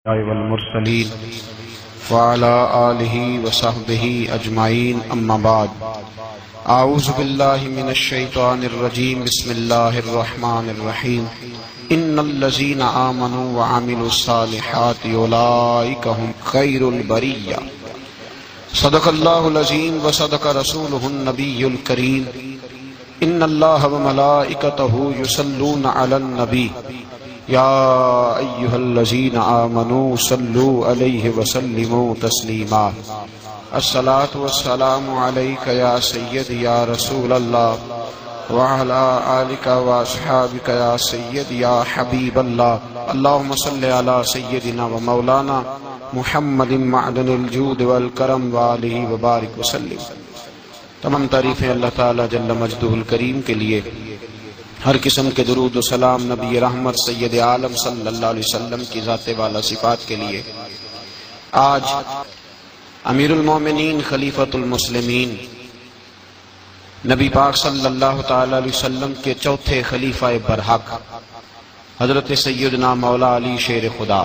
والمرسلين وعلى آله وصحبه أجمعين أما بعد أعوذ بالله من الشيطان الرجيم بسم الله الرحمن الرحيم إن الذين آمنوا وعملوا الصالحات أولئك هم خير البرية صدق الله العظيم وصدق رسوله النبي الكريم إن الله وملائكته يصلون على النبي يا أيها الذين آمنوا صلوا عليه وسلموا تسليما الصلاة والسلام عليك يا سيدي يا رسول الله وعلى آلك وأصحابك يا سيدي يا حبيب الله اللهم صل على سيدنا ومولانا محمد معدن الجود والکرم وآلہ وبارک وسلم۔ تمام تعریفیں اللہ تعالی جل مجدہ الکریم کے لیے، ہر قسم کے درود و سلام نبی رحمت سید عالم صلی اللہ علیہ وسلم کی ذات والا صفات کے لیے۔ آج امیر المومنین خلیفۃ المسلمین نبی پاک صلی اللہ تعالی علیہ وسلم کے چوتھے خلیفہ برحق حضرت سیدنا مولا علی شیر خدا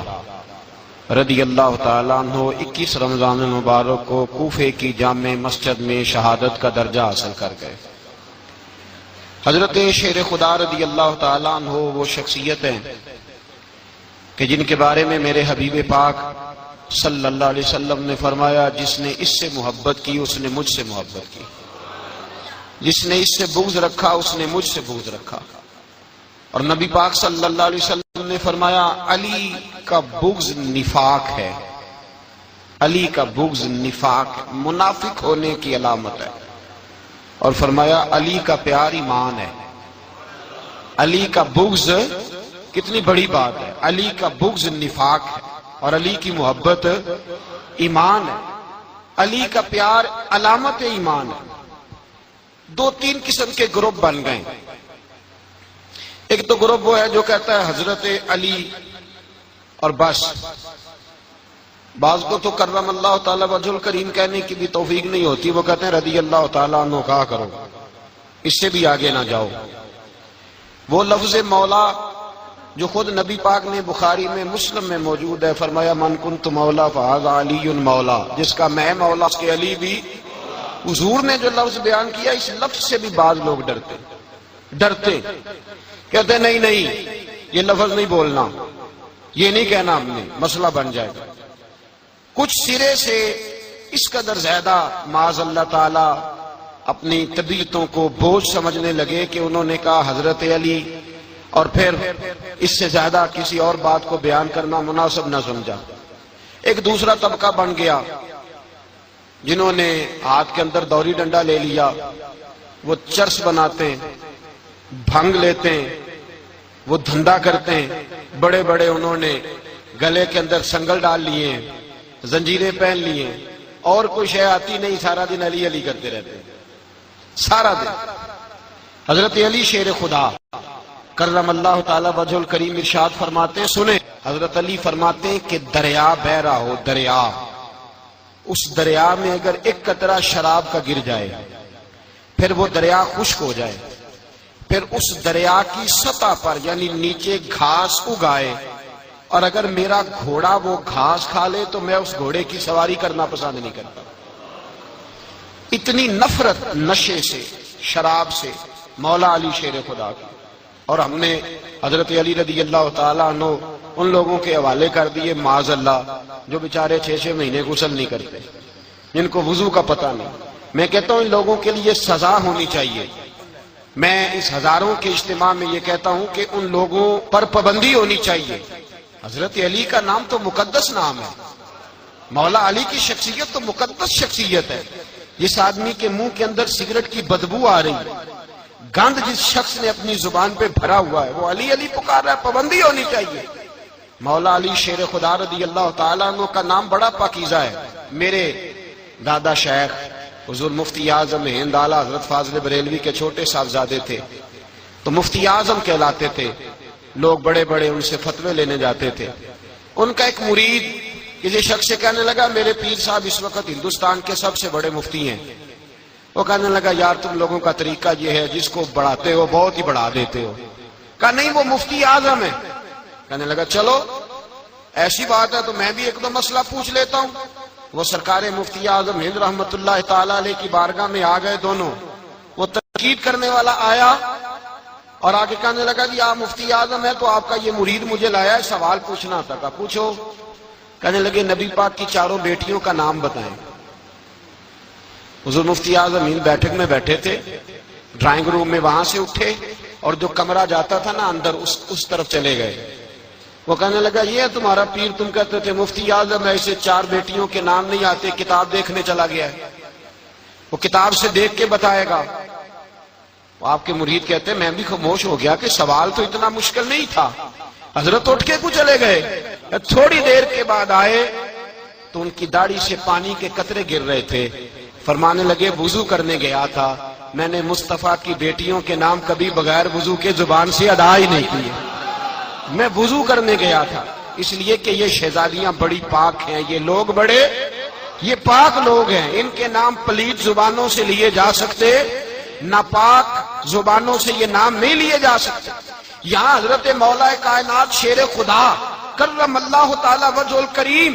رضی اللہ تعالیٰ عنہ 21 رمضان مبارک کو کوفے کی جامع مسجد میں شہادت کا درجہ حاصل کر گئے۔ حضرت شیر خدا رضی اللہ تعالیٰ عنہ وہ شخصیت ہیں کہ جن کے بارے میں میرے حبیب پاک صلی اللہ علیہ وسلم نے فرمایا، جس نے اس سے محبت کی اس نے مجھ سے محبت کی، جس نے اس سے بغض رکھا اس نے مجھ سے بغض رکھا۔ اور نبی پاک صلی اللہ علیہ وسلم نے فرمایا، علی کا بغض نفاق ہے، علی کا بغض نفاق منافق ہونے کی علامت ہے۔ اور فرمایا علی کا پیار ایمان ہے، علی کا بغض کتنی بڑی بات ہے، علی کا بغض نفاق ہے اور علی کی محبت ایمان ہے، علی کا پیار علامت ایمان ہے۔ دو تین قسم کے گروپ بن گئے۔ ایک تو گروپ وہ ہے جو کہتا ہے حضرت علی اور بس، بعض کو تو کرم اللہ تعالیٰ وجہ الکریم کہنے کی بھی توفیق نہیں ہوتی، وہ کہتے ہیں رضی اللہ تعالیٰ عنہ کہا کرو، اس سے بھی آگے نہ جاؤ۔ وہ لفظ مولا جو خود نبی پاک نے بخاری میں مسلم میں موجود ہے، فرمایا من کنت مولا فہذا علی مولا، جس کا میں مولا اس کے علی بھی۔ حضور نے جو لفظ بیان کیا، اس لفظ سے بھی بعض لوگ ڈرتے کہتے نہیں یہ لفظ نہیں بولنا، یہ نہیں کہنا، ہم نے مسئلہ بن جائے گا۔ کچھ سرے سے اس قدر زیادہ معاذ اللہ تعالی اپنی طبیعتوں کو بوجھ سمجھنے لگے کہ انہوں نے کہا حضرت علی، اور پھر اس سے زیادہ کسی اور بات کو بیان کرنا مناسب نہ سمجھا۔ ایک دوسرا طبقہ بن گیا جنہوں نے ہاتھ کے اندر دوری ڈنڈا لے لیا، وہ چرس بناتے ہیں، بھنگ لیتے ہیں، وہ دھندا کرتے ہیں، بڑے بڑے انہوں نے گلے کے اندر سنگل ڈال لیے ہیں، زنجیریں پہن لیے ہیں، اور کوئی شے آتی نہیں، سارا دن علی علی کرتے رہتے ہیں، سارا دن۔ حضرت علی شیر خدا کرم اللہ تعالی وجہ الکریم ارشاد فرماتے ہیں، سنیں، حضرت علی فرماتے ہیں کہ دریا بہ رہا ہو، دریا، اس دریا میں اگر ایک قطرہ شراب کا گر جائے، پھر وہ دریا خشک ہو جائے، پھر اس دریا کی سطح پر یعنی نیچے گھاس اگائے، اور اگر میرا گھوڑا وہ گھاس کھا لے تو میں اس گھوڑے کی سواری کرنا پسند نہیں کرتا۔ اتنی نفرت نشے سے، شراب سے مولا علی شیر خدا کی۔ اور ہم نے حضرت علی رضی اللہ تعالیٰ عنہ ان لوگوں کے حوالے کر دیے معاذ اللہ جو بیچارے 6 مہینے غسل نہیں کرتے، جن کو وضو کا پتہ نہیں۔ میں کہتا ہوں ان لوگوں کے لیے سزا ہونی چاہیے۔ میں اس ہزاروں کے اجتماع میں یہ کہتا ہوں کہ ان لوگوں پر پابندی ہونی چاہیے۔ حضرت علی کا نام تو مقدس نام ہے، مولا علی کی شخصیت تو مقدس شخصیت ہے۔ جس آدمی کے منہ کے اندر سگریٹ کی بدبو آ رہی، گند جس شخص نے اپنی زبان پہ بھرا ہوا ہے، وہ علی علی پکار رہا ہے، پابندی ہونی چاہیے۔ مولا علی شیر خدا رضی اللہ تعالیٰ عنہ کا نام بڑا پاکیزہ ہے۔ میرے دادا شیخ حضور مفتی اعظم ہند اعلیٰ حضرت فاضل بریلوی کے چھوٹے صاحبزادے تھے، تو مفتی اعظم کہلاتے تھے، لوگ بڑے بڑے ان سے فتوے لینے جاتے تھے۔ ان کا ایک مرید کسی شخص سے کہنے لگا میرے پیر صاحب اس وقت ہندوستان کے سب سے بڑے مفتی ہیں۔ وہ کہنے لگا یار تم لوگوں کا طریقہ یہ ہے، جس کو بڑھاتے ہو بہت ہی بڑھا دیتے ہو۔ کہا نہیں وہ مفتی اعظم ہے۔ کہنے لگا چلو ایسی بات ہے تو میں بھی ایک دو مسئلہ پوچھ لیتا ہوں۔ وہ سرکار مفتی اعظم ہند رحمت اللہ تعالی علیہ کی بارگاہ میں آ گئے دونوں۔ وہ تنقید کرنے والا آیا اور آگے کہنے لگا جی آپ مفتی اعظم ہے تو آپ کا یہ مرید مجھے لایا ہے، سوال پوچھنا تھا۔ کہا پوچھو۔ کہنے لگے نبی پاک کی چاروں بیٹیوں کا نام بتائیں۔ حضور مفتی اعظم ہند بیٹھک میں بیٹھے تھے، ڈرائنگ روم میں، وہاں سے اٹھے اور جو کمرہ جاتا تھا نا اندر اس طرف چلے گئے۔ وہ کہنے لگا یہ ہے تمہارا پیر، تم کہتے تھے مفتی اعظم ایسے چار بیٹیوں کے نام نہیں آتے، کتاب دیکھنے چلا گیا ہے، وہ کتاب سے دیکھ کے بتائے گا۔ وہ آپ کے مرید کہتے ہیں میں بھی خاموش ہو گیا کہ سوال تو اتنا مشکل نہیں تھا۔ حضرت اٹھ کے کیوں چلے گئے؟ تھوڑی دیر کے بعد آئے تو ان کی داڑھی سے پانی کے قطرے گر رہے تھے۔ فرمانے لگے وضو کرنے گیا تھا، میں نے مصطفیٰ کی بیٹیوں کے نام کبھی بغیر وضو کے زبان سے ادا ہی نہیں کیے، میں وضو کرنے گیا تھا، اس لیے کہ یہ شہزادیاں بڑی پاک ہیں، یہ لوگ بڑے یہ پاک لوگ ہیں، ان کے نام پلیت زبانوں سے لیے جا سکتے، ناپاک زبانوں سے یہ نام نہیں لیے جا سکتے۔ یہاں حضرت مولا کائنات شیر خدا کرم اللہ تعالی وجہ الکریم،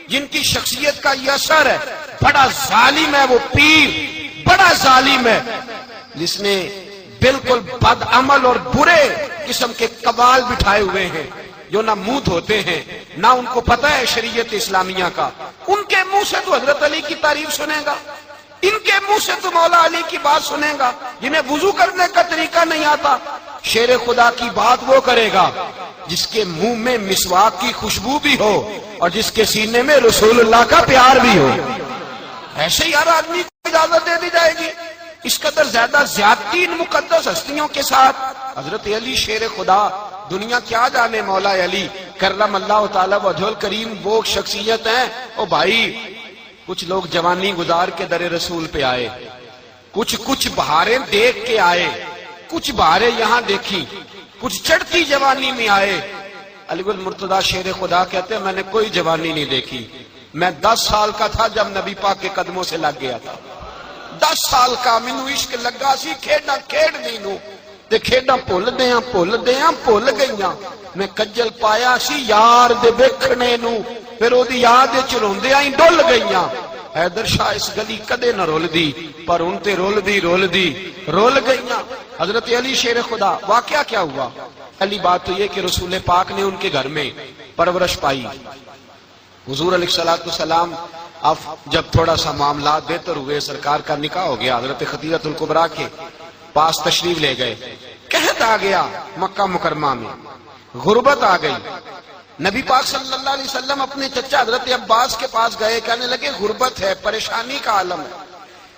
جن کی شخصیت کا یہ اثر ہے، بڑا ظالم ہے وہ پیر، بڑا ظالم ہے جس نے بالکل بد عمل اور برے قسم کے قبال بٹھائے ہوئے ہیں، جو نہ منہ دھوتے ہیں نہ ان کو پتہ ہے شریعت اسلامیہ کا۔ ان کے منہ سے تو حضرت علی کی تعریف سنے گا، ان کے منہ سے تو مولا علی کی بات سنے گا، جنہیں وضو کرنے کا طریقہ نہیں آتا۔ شیر خدا کی بات وہ کرے گا جس کے منہ میں مسواک کی خوشبو بھی ہو اور جس کے سینے میں رسول اللہ کا پیار بھی ہو۔ ایسے ہی ہر آدمی کو اجازت دے دی جائے گی؟ اس قدر زیادہ زیادتی ان مقدس ہستیوں کے ساتھ۔ حضرت علی شیر خدا، دنیا کیا جانے مولا علی کرم اللہ تعالی وجہ الکریم، وہ شخصیت ہیں۔ او بھائی، کچھ لوگ جوانی گزار کے در رسول پہ آئے، کچھ بہاریں دیکھ کے آئے، کچھ بہاریں یہاں دیکھی، کچھ چڑھتی جوانی میں آئے۔ علی گل مرتضیٰ شیر خدا کہتے ہیں میں نے کوئی جوانی نہیں دیکھی، میں 10 سال کا تھا جب نبی پاک کے قدموں سے لگ گیا تھا، 10 سال کا مینوں عشق لگا سی، کھیڈاں کھیڈ دی نو تے کھیڈاں بھول گئیاں، میں کجل پایا سی یار دے ویکھنے نو، پھر او دی یاد وچ روندیاں ہی ڈل گئیاں۔ حیدر شاہ اس گلی کدے نہ رول دی، پر ان تے رول گئیاں۔ حضرت علی شیر خدا، واقعہ کیا ہوا؟ پہلی بات تو یہ کہ رسول پاک نے ان کے گھر میں پرورش پائی۔ حضور علیہ السلام اب جب تھوڑا سا معاملات بہتر ہوئے، سرکار کا نکاح ہو گیا، حضرت خدیجہ الکبریٰ کے پاس تشریف لے گئے، قحط آ گیا مکہ مکرمہ میں، غربت آ گئی۔ نبی پاک صلی اللہ علیہ وسلم اپنے چچا حضرت عباس کے پاس گئے، کہنے لگے غربت ہے، پریشانی کا عالم ہے،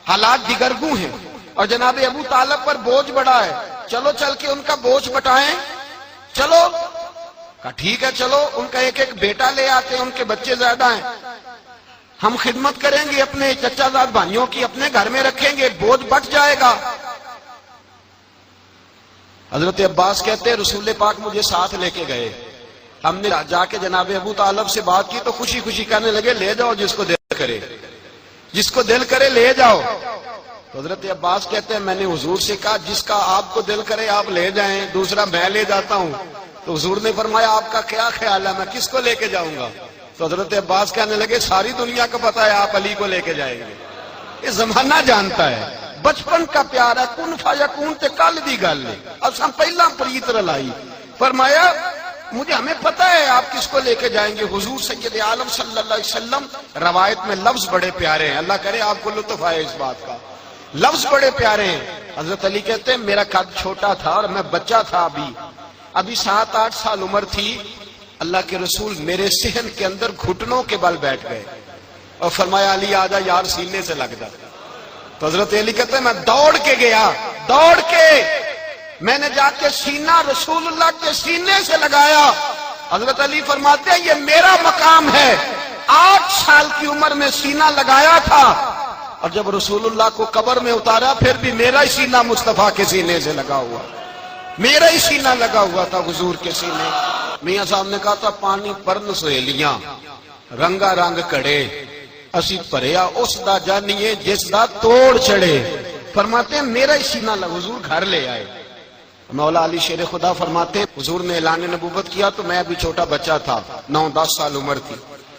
حالات دگرگوں ہیں، اور جناب ابو طالب پر بوجھ بڑا ہے، چلو چل کے ان کا بوجھ بٹائیں، چلو۔ کہا ٹھیک ہے چلو، ان کا ایک ایک بیٹا لے آتے ہیں، ان کے بچے زیادہ ہیں، ہم خدمت کریں گے اپنے چچا زاد بھائیوں کی، اپنے گھر میں رکھیں گے، بوجھ بٹ جائے گا۔ حضرت عباس کہتے ہیں رسول پاک مجھے ساتھ لے کے گئے، ہم نے جا کے جناب ابو طالب سے بات کی تو خوشی خوشی کہنے لگے لے جاؤ جس کو دل کرے لے جاؤ۔ تو حضرت عباس کہتے ہیں میں نے حضور سے کہا جس کا آپ کو دل کرے آپ لے جائیں، دوسرا میں لے جاتا ہوں۔ تو حضور نے فرمایا آپ کا کیا خیال ہے، میں کس کو لے کے جاؤں گا؟ تو حضرت عباس کہنے لگے ساری دنیا کو پتا ہے آپ علی کو لے کے جائیں گے، یہ زمانہ جانتا ہے، بچپن کا پیار ہے، کن فیکون تے کل دی گل ہے، اب ہم پہلا پریت رلائی۔ فرمایا ہمیں پتہ ہے آپ کس کو لے کے جائیں گے، حضور سید عالم صلی اللہ علیہ وسلم۔ روایت میں لفظ بڑے پیارے ہیں، اللہ کرے آپ کو لطف آئے اس بات کا، لفظ بڑے پیارے ہیں۔ حضرت علی کہتے ہیں میرا قد چھوٹا تھا اور میں بچہ تھا، ابھی 7-8 سال عمر تھی، اللہ کے رسول میرے صحن کے اندر گھٹنوں کے بل بیٹھ گئے اور فرمایا علی آجا یار سینے سے لگ جا۔ تو حضرت علی کہتے ہیں میں دوڑ کے گیا، میں نے جا کے سینہ رسول اللہ کے سینے سے لگایا۔ حضرت علی فرماتے ہیں یہ میرا مقام ہے، 8 سال کی عمر میں سینہ لگایا تھا، اور جب رسول اللہ کو قبر میں اتارا پھر بھی میرا ہی سینہ مصطفیٰ کے سینے سے لگا ہوا، میرا ہی سینہ لگا ہوا تھا حضور کے سینے۔ میاں صاحب نے کہا تھا پانی پرن سہیلیاں رنگا رنگ کڑے، اسی پریا اس دا جانیے جس دا توڑ چڑھے۔ فرماتے ہیں میرا ہی سینہ لگا، حضور گھر لے آئے مولا علی شیر خدا فرماتے حضور نے اعلان نبوت کیا تو میں ابھی چھوٹا بچہ تھا، 9-10 سال عمر تھی۔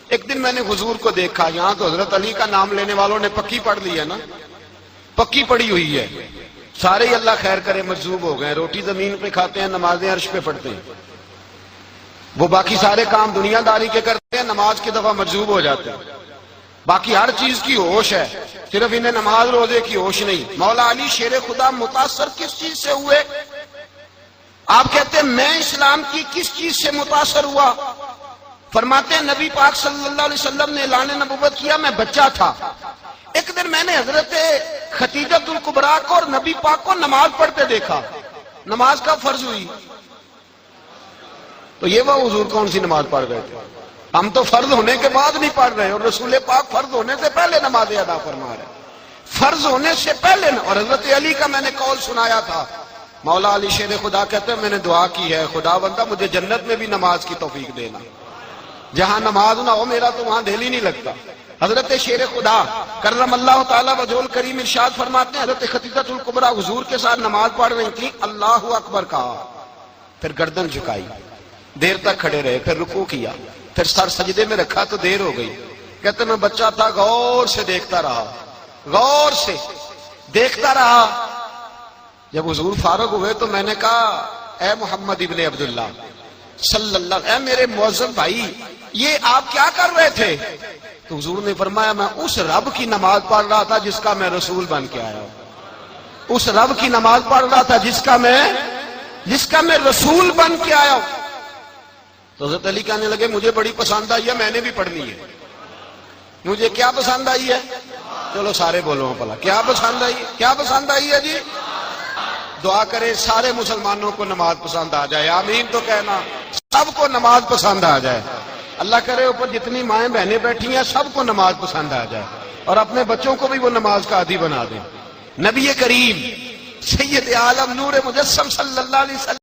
ایک دن میں نے حضور کو دیکھا، یہاں تو حضرت علی کا نام لینے والوں نے پکی پڑھ لی ہے نا، پکی پڑی ہوئی ہے، سارے ہی اللہ خیر کرے مجذوب ہو گئے، روٹی زمین پہ کھاتے ہیں، نمازیں عرش پہ پڑھتے ہیں، وہ باقی سارے کام دنیا داری کے کرتے ہیں، نماز کی دفعہ مجذوب ہو جاتے ہیں، باقی ہر چیز کی ہوش ہے، صرف انہیں نماز روزے کی ہوش نہیں۔ مولا علی شیر خدا متاثر کس چیز سے ہوئے؟ آپ کہتے ہیں میں اسلام کی کس چیز سے متاثر ہوا؟ فرماتے ہیں نبی پاک صلی اللہ علیہ وسلم نے اعلان نبوت کیا، میں بچہ تھا، ایک دن میں نے حضرت خدیجہ الکبریٰ کو اور نبی پاک کو نماز پڑھتے دیکھا۔ نماز کب فرض ہوئی؟ تو یہ وہ حضور کون سی نماز پڑھ رہے تھے؟ ہم تو فرض ہونے کے بعد نہیں پڑھ رہے، اور رسول پاک فرض ہونے سے پہلے نماز ادا فرما رہے، فرض ہونے سے پہلے۔ اور حضرت علی کا میں نے قول سنایا تھا، مولا علی شیر خدا کہتے ہیں میں نے دعا کی ہے خدا بندہ مجھے جنت میں بھی نماز کی توفیق دینا، جہاں نماز نہ ہو میرا تو وہاں دل ہی نہیں لگتا۔ حضرت شیر خدا کرم اللہ تعالیٰ وجہہ الکریم ارشاد فرماتے ہیں حضرت خدیجہ الکبریٰ حضور کے ساتھ نماز پڑھ رہی تھی، اللہ اکبر کہا، پھر گردن جھکائی، دیر تک کھڑے رہے، پھر رکوع کیا، پھر سر سجدے میں رکھا تو دیر ہو گئی۔ کہتے میں بچہ تھا، غور سے دیکھتا رہا، غور سے دیکھتا رہا۔ جب حضور فارغ ہوئے تو میں نے کہا اے محمد ابن عبداللہ صلی اللہ علیہ، اے میرے معزز بھائی یہ آپ کیا کر رہے تھے؟ تو حضور نے فرمایا میں اس رب کی نماز پڑھ رہا تھا جس کا میں رسول بن کے آیا ہوں، اس رب کی نماز پڑھ رہا تھا جس کا میں رسول بن کے آیا ہوں۔ تو حضرت علی کہنے لگے مجھے بڑی پسند آئی ہے، میں نے بھی پڑھنی ہے۔ مجھے کیا پسند آئی ہے؟ چلو سارے بولو بھلا کیا پسند آئی ہے؟ کیا پسند آئی ہے جی؟ دعا کرے سارے مسلمانوں کو نماز پسند آ جائے، آمین تو کہنا، سب کو نماز پسند آ جائے۔ اللہ کرے اوپر جتنی مائیں بہنیں بیٹھی ہیں سب کو نماز پسند آ جائے، اور اپنے بچوں کو بھی وہ نماز کا عادی بنا دیں۔ نبی کریم سید عالم نور مجسم صلی اللہ علیہ وسلم